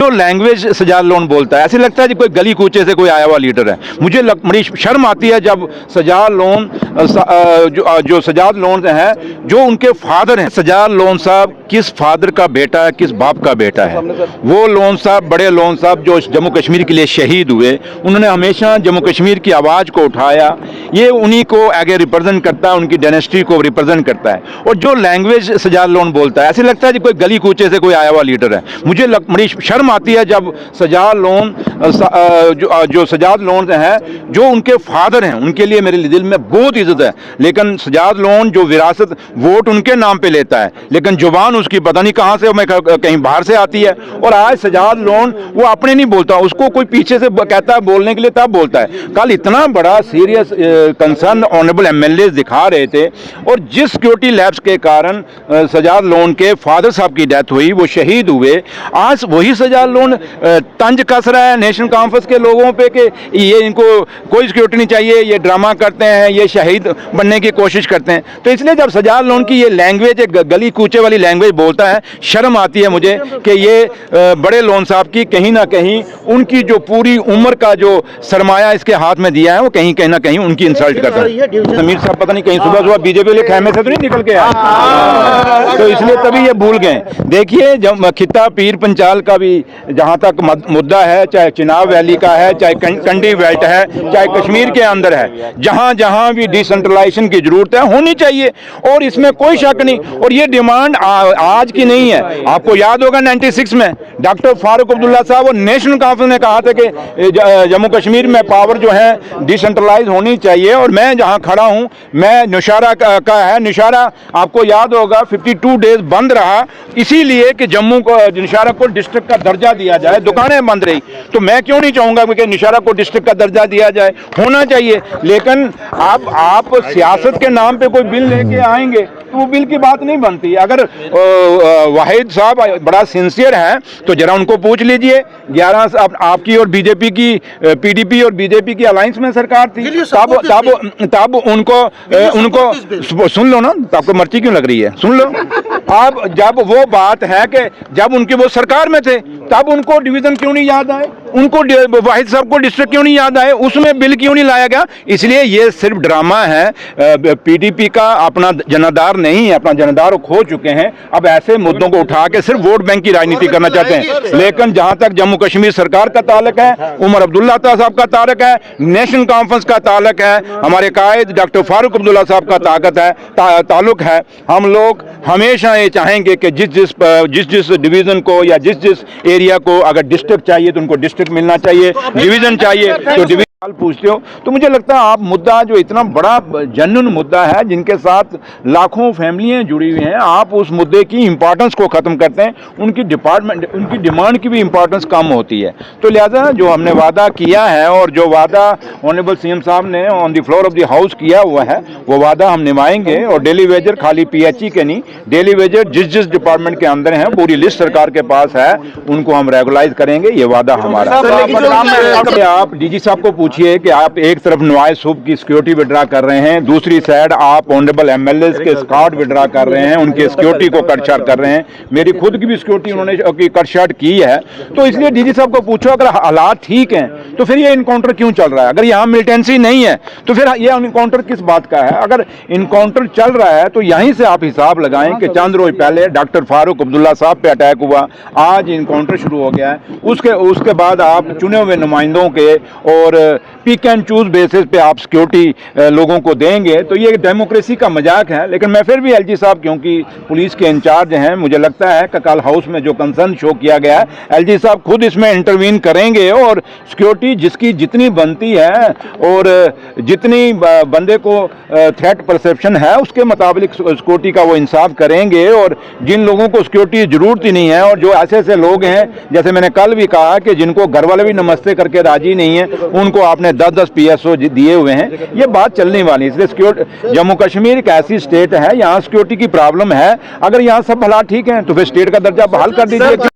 जो language Sajjad loan बोलता है, ऐसे लगता है कि कोई गली कूचे से कोई आया हुआ लीडर है। मुझे बड़ी शर्म आती है जब सजाद लोन जो सजाद लोन है, जो उनके फादर हैं। सजाद लोन साहब किस फादर का बेटा है, किस बाप का बेटा है? वो लोन साहब, बड़े लोन साहब जो जम्मू कश्मीर के लिए शहीद हुए, उन्होंने हमेशा जम्मू कश्मीर की आवाज़ को उठाया। ये उन्हीं को आगे रिप्रेजेंट करता है, उनकी डायनेस्टी को रिप्रेजेंट करता है। और जो लैंग्वेज सजाद लोन बोलता है, ऐसे लगता है कि कोई गली कूचे से कोई आया हुआ लीडर है। मुझे बड़ी शर्म आती है जब सजाद लोन जो सजाद लोन है, जो उनके फादर हैं, उनके लिए मेरे दिल में बहुत इज्जत है। लेकिन सजाद लोन जो विरासत वोट उनके नाम पे लेता है, लेकिन जुबान उसकी पता नहीं कहाँ से, मैं कहीं बाहर से आती है। और आज सजाद लोन वो अपने नहीं बोलता, उसको कोई पीछे से कहता है बोलने के लिए, तब बोलता है। कल इतना बड़ा सीरियस कंसर्न ऑनरेबल एमएलए दिखा रहे थे, और जिस सिक्योरिटी लैब्स के कारण सजाद लोन के फादर साहब की डेथ हुई, वो शहीद हुए, आज वही सजाद लोन तंज कस रहा है नेशनल कॉन्फ्रेंस के लोगों पे कि ये इनको कोई सिक्योरिटी नहीं चाहिए, ये ड्रामा करते हैं, ये शहीद बनने की कोशिश करते हैं। तो इसलिए जब सजाद लोन की ये लैंग्वेज, एक गली कूचे वाली लैंग्वेज बोलता है, शर्म आती है मुझे कि ये बड़े लोन साहब की कहीं ना कहीं उनकी जो पूरी उम्र का जो सरमाया इसके हाथ में दिया है, वो कहीं ना कहीं उनकी इंसल्ट करता है। समीर साहब पता नहीं कहीं सुबह सुबह बीजेपी वाले खेमे से तो नहीं निकल के आए, तो इसलिए तभी ये भूल गए। देखिए, जब खित्ता पीर पंचाल का भी जहाँ तक मुद्दा है, चाहे चिनाब वैली का है, चाहे कंडी बेल्ट है, चाहे कश्मीर के अंदर है, जहाँ जहाँ भी डिसेंट्रलाइजेशन की जरूरत है, होनी चाहिए, और इसमें कोई शक नहीं। और ये डिमांड आज की नहीं है। आपको याद होगा 96 में डॉक्टर फारूक अब्दुल्ला साहब और नेशनल कॉन्फ्रेंस ने कहा था कि जम्मू कश्मीर में पावर जो है डिसेंट्रलाइज होनी चाहिए। और मैं जहाँ खड़ा हूँ, मैं नौशहरा का है, नौशहरा आपको याद होगा 52 डेज बंद रहा, इसीलिए कि जम्मू को, नौशहरा को डिस्ट्रिक्ट का दर्जा दिया जाए, दुकानें बंद रही। तो मैं क्यों नहीं चाहूंगा कि नौशहरा को डिस्ट्रिक्ट का दर्जा दिया जाए, होना चाहिए। लेकिन आप सियासत के नाम पे कोई बिल लेके आएंगे तो वो बिल की बात नहीं बनती। अगर वाहिद साहब बड़ा सिंसियर है तो जरा उनको पूछ लीजिए, 11 आपकी और बीजेपी की, पीडीपी और बीजेपी की अलायंस में सरकार थी, तब उनको सुन लो ना, आपको मर्ची क्यों लग रही है, सुन लो। अब जब वो बात है कि जब उनकी वो सरकार में थे, तब उनको डिवीजन क्यों नहीं याद आए, उनको वाहिद साहब को डिस्ट्रिक्ट क्यों नहीं याद आए, उसमें बिल क्यों नहीं लाया गया? इसलिए ये सिर्फ ड्रामा है। पीडीपी का अपना जनाधार नहीं है, अपना जनाधार खो चुके हैं। अब ऐसे मुद्दों को उठा के सिर्फ वोट बैंक की राजनीति करना चाहते हैं। लेकिन जहां तक जम्मू कश्मीर सरकार का ताल्लुक है, उमर अब्दुल्ला साहब का ताल्लुक है, नेशनल कॉन्फ्रेंस का ताल्लुक है, हमारे कायद डॉक्टर फारूक अब्दुल्ला साहब का ताल्लुक है, हम लोग हमेशा ये चाहेंगे कि जिस डिवीजन को या जिस एरिया को अगर डिस्ट्रिक्ट चाहिए तो उनको डिस्ट्रिक्ट मिलना चाहिए, डिवीजन चाहिए तो डिवीजन। पूछते हो तो मुझे लगता है आप मुद्दा जो इतना बड़ा जेन्युइन मुद्दा है, जिनके साथ लाखों फैमिलियां जुड़ी हुई हैं, आप उस मुद्दे की इंपॉर्टेंस को ख़त्म करते हैं, उनकी डिमांड की भी इंपॉर्टेंस कम होती है। तो लिहाजा जो हमने वादा किया है और जो वादा ऑनरेबल सीएम साहब ने on the floor of the house किया हुआ है, वो वादा हम निभाएंगे। और डेली वेजर खाली पीएचई के नहीं, डेली वेजर जिस डिपार्टमेंट के अंदर हैं, पूरी लिस्ट सरकार के पास है, उनको हम रेगुलाइज करेंगे, ये वादा हमारा। आप डीजी साहब को पूछिए कि आप एक तरफ नवाज सूब की सिक्योरिटी विड्रा कर रहे हैं, दूसरी साइड आप ऑनरेबल एमएलए के स्कॉट विड्रा कर रहे हैं, उनके सिक्योरिटी को कटछाट कर रहे हैं। मेरी खुद की भी सिक्योरिटी उन्होंने कटछाट की है। तो इसलिए डीजी साहब को पूछो, अगर हालात ठीक हैं तो फिर ये इनकाउंटर क्यों चल रहा है? अगर यहाँ मिलिटेंसी नहीं है तो फिर ये इनकाउंटर किस बात का है? अगर इनकाउंटर चल रहा है तो यहीं से आप हिसाब लगाएं कि चंद रोज पहले डॉक्टर फारूक अब्दुल्ला साहब पे अटैक हुआ, आज इनकाउंटर शुरू हो गया है। उसके बाद आप चुने हुए नुमाइंदों के और पिक एंड चूज बेसिस पे आप सिक्योरिटी लोगों को देंगे, तो ये डेमोक्रेसी का मजाक है। लेकिन मैं फिर भी एलजी साहब, क्योंकि पुलिस के इंचार्ज हैं, मुझे लगता है कि कल हाउस में जो कंसर्न शो किया गया है, एलजी साहब खुद इसमें इंटरवीन करेंगे और सिक्योरिटी जिसकी जितनी बनती है और जितनी बंदे को थ्रेट परसेप्शन है, उसके मुताबिक सिक्योरिटी का वो इंसाफ करेंगे। और जिन लोगों को सिक्योरिटी की जरूरत ही नहीं है, और जो ऐसे लोग हैं, जैसे मैंने कल भी कहा कि जिनको घर वाले भी नमस्ते करके राजी नहीं है, उनको आपने 10-10 PSO दिए हुए हैं, ये बात चलने वाली है। इसलिए सिक्योरिटी, जम्मू कश्मीर एक ऐसी स्टेट है, यहाँ सिक्योरिटी की प्रॉब्लम है। अगर यहाँ सब हालात ठीक हैं तो फिर स्टेट का दर्जा बहाल कर दीजिए।